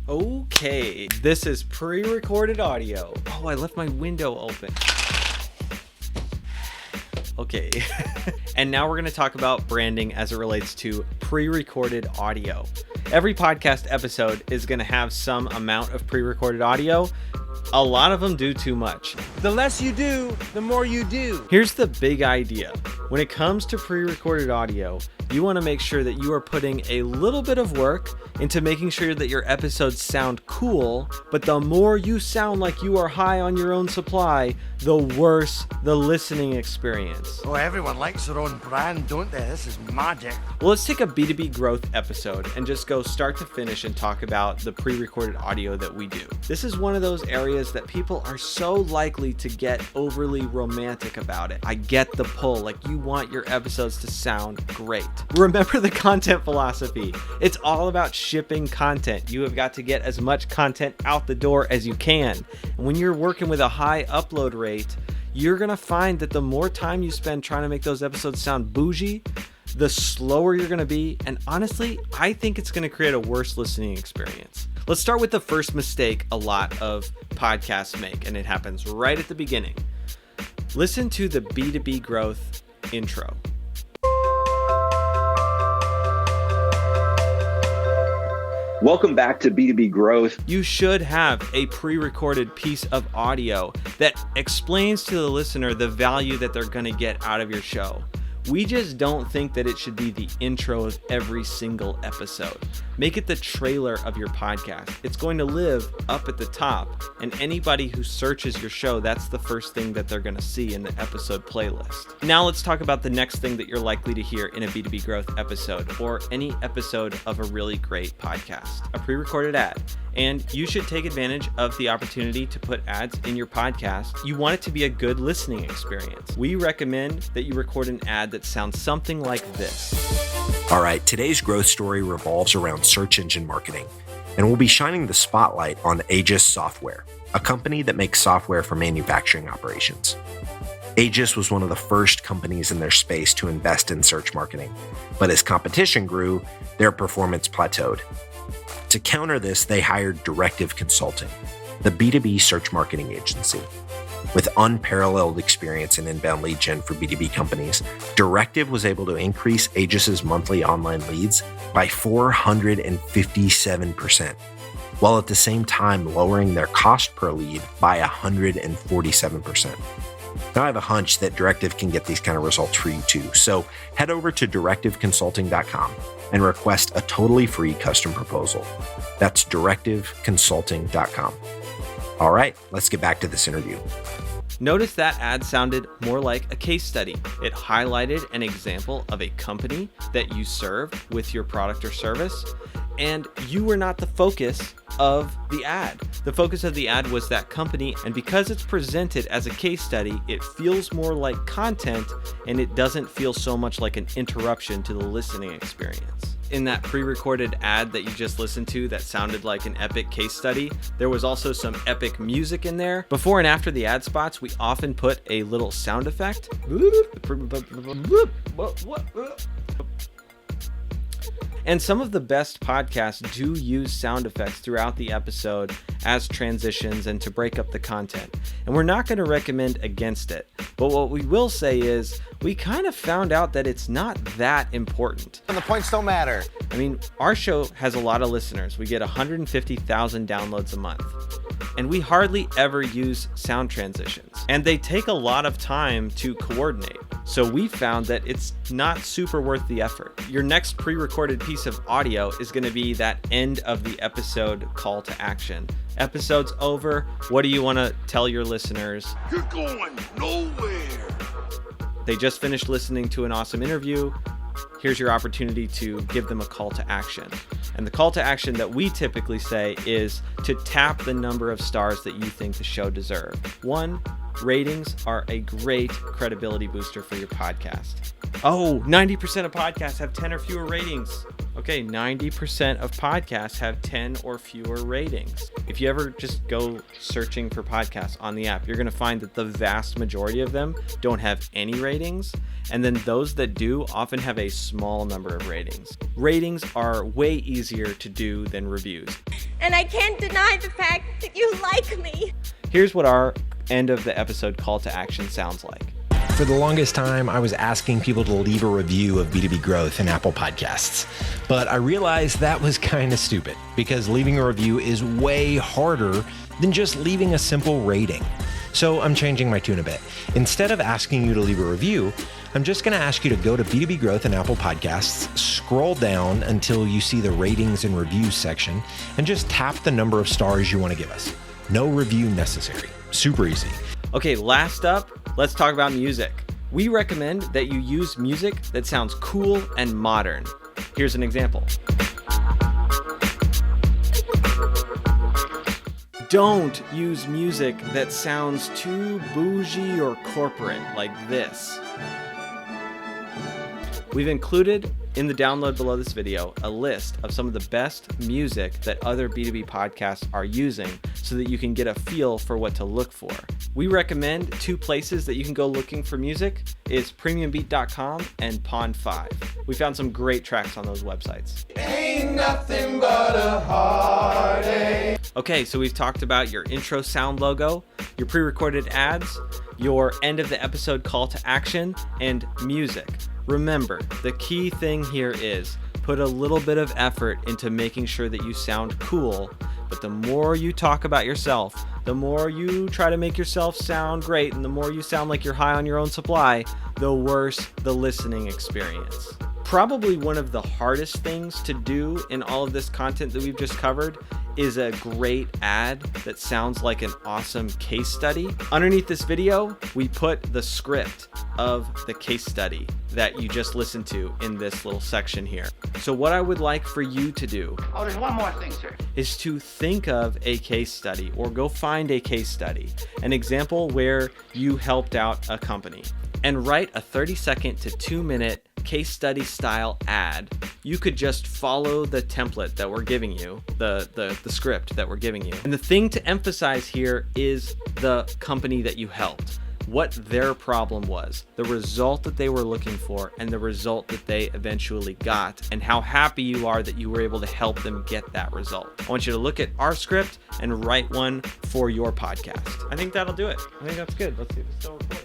Okay, this is pre-recorded audio. Oh, I left my window open. Okay, and now we're going to talk about branding as it relates to pre-recorded audio. Every podcast episode is going to have some amount of pre-recorded audio. A lot of them do too much. The less you do, the more you do. Here's the big idea. When it comes to pre-recorded audio, you want to make sure that you are putting a little bit of work into making sure that your episodes sound cool, but the more you sound like you are high on your own supply, the worse the listening experience. Oh, everyone likes their own brand, don't they? This is magic. Well, let's take a B2B growth episode and just go start to finish and talk about the pre-recorded audio that we do. This is one of those areas that people are so likely to get overly romantic about it. I get the pull, like you want your episodes to sound great. Remember the content philosophy. It's all about shipping content. You have got to get as much content out the door as you can. And when you're working with a high upload rate, you're going to find that the more time you spend trying to make those episodes sound bougie, the slower you're going to be. And honestly, I think it's going to create a worse listening experience. Let's start with the first mistake a lot of podcasts make, and it happens right at the beginning. Listen to the B2B growth intro. Welcome back to B2B Growth. You should have a pre-recorded piece of audio that explains to the listener the value that they're going to get out of your show. We just don't think that it should be the intro of every single episode. Make it the trailer of your podcast. It's going to live up at the top, and anybody who searches your show, that's the first thing that they're going to see in the episode playlist. Now let's talk about the next thing that you're likely to hear in a B2B growth episode, or any episode of a really great podcast, a pre-recorded ad. And you should take advantage of the opportunity to put ads in your podcast. You want it to be a good listening experience. We recommend that you record an ad that sounds something like this. All right, today's growth story revolves around search engine marketing, and we'll be shining the spotlight on Aegis Software, a company that makes software for manufacturing operations. Aegis was one of the first companies in their space to invest in search marketing, but as competition grew, their performance plateaued. To counter this, they hired Directive Consulting, the B2B search marketing agency. With unparalleled experience in inbound lead gen for B2B companies, Directive was able to increase Aegis's monthly online leads by 457%, while at the same time lowering their cost per lead by 147%. Now I have a hunch that Directive can get these kind of results for you too, so head over to directiveconsulting.com and request a totally free custom proposal. That's directiveconsulting.com. All right, let's get back to this interview. Notice that ad sounded more like a case study. It highlighted an example of a company that you serve with your product or service, and you were not the focus of the ad. The focus of the ad was that company, and because it's presented as a case study, it feels more like content, and it doesn't feel so much like an interruption to the listening experience. In that pre-recorded ad that you just listened to that sounded like an epic case study, there was also some epic music in there. Before and after the ad spots, we often put a little sound effect. And some of the best podcasts do use sound effects throughout the episode as transitions and to break up the content. And we're not going to recommend against it. But what we will say is we kind of found out that it's not that important. And the points don't matter. I mean, our show has a lot of listeners. We get 150,000 downloads a month. And we hardly ever use sound transitions. And they take a lot of time to coordinate. So we found that it's not super worth the effort. Your next pre-recorded piece of audio is going to be that end of the episode call to action. Episode's over. What do you want to tell your listeners? You're going nowhere. They just finished listening to an awesome interview. Here's your opportunity to give them a call to action. And the call to action that we typically say is to tap the number of stars that you think the show deserves. 1, ratings are a great credibility booster for your podcast. Oh, 90% of podcasts have 10 or fewer ratings. Okay, 90% of podcasts have 10 or fewer ratings. If you ever just go searching for podcasts on the app, you're going to find that the vast majority of them don't have any ratings. And then those that do often have a small number of ratings. Ratings are way easier to do than reviews. And I can't deny the fact that you like me. Here's what our end of the episode call to action sounds like. For the longest time, I was asking people to leave a review of B2B Growth in Apple Podcasts. But I realized that was kind of stupid because leaving a review is way harder than just leaving a simple rating. So I'm changing my tune a bit. Instead of asking you to leave a review, I'm just going to ask you to go to B2B Growth in Apple Podcasts, scroll down until you see the ratings and reviews section, and just tap the number of stars you want to give us. No review necessary. Super easy. Okay, last up, let's talk about music. We recommend that you use music that sounds cool and modern. Here's an example. Don't use music that sounds too bougie or corporate like this. We've included in the download below this video a list of some of the best music that other B2B podcasts are using so that you can get a feel for what to look for. We recommend 2 places that you can go looking for music is premiumbeat.com and Pond5. We found some great tracks on those websites. Ain't nothing but a heartache. Okay, so we've talked about your intro sound logo, your pre-recorded ads, your end of the episode call to action, and music. Remember, the key thing here is put a little bit of effort into making sure that you sound cool, but the more you talk about yourself, the more you try to make yourself sound great, and the more you sound like you're high on your own supply, the worse the listening experience. Probably one of the hardest things to do in all of this content that we've just covered is a great ad that sounds like an awesome case study. Underneath this video, we put the script of the case study that you just listened to in this little section here. So what I would like for you to do Oh, there's one more thing, sir. is to think of a case study or go find a case study, an example where you helped out a company, and write a 30-second to 2-minute case study style ad. You could just follow the template that we're giving you, the script that we're giving you. And the thing to emphasize here is the company that you helped, what their problem was, the result that they were looking for, and the result that they eventually got, and how happy you are that you were able to help them get that result. I want you to look at our script and write one for your podcast. I think that'll do it. I think that's good. Let's see if it's still recording.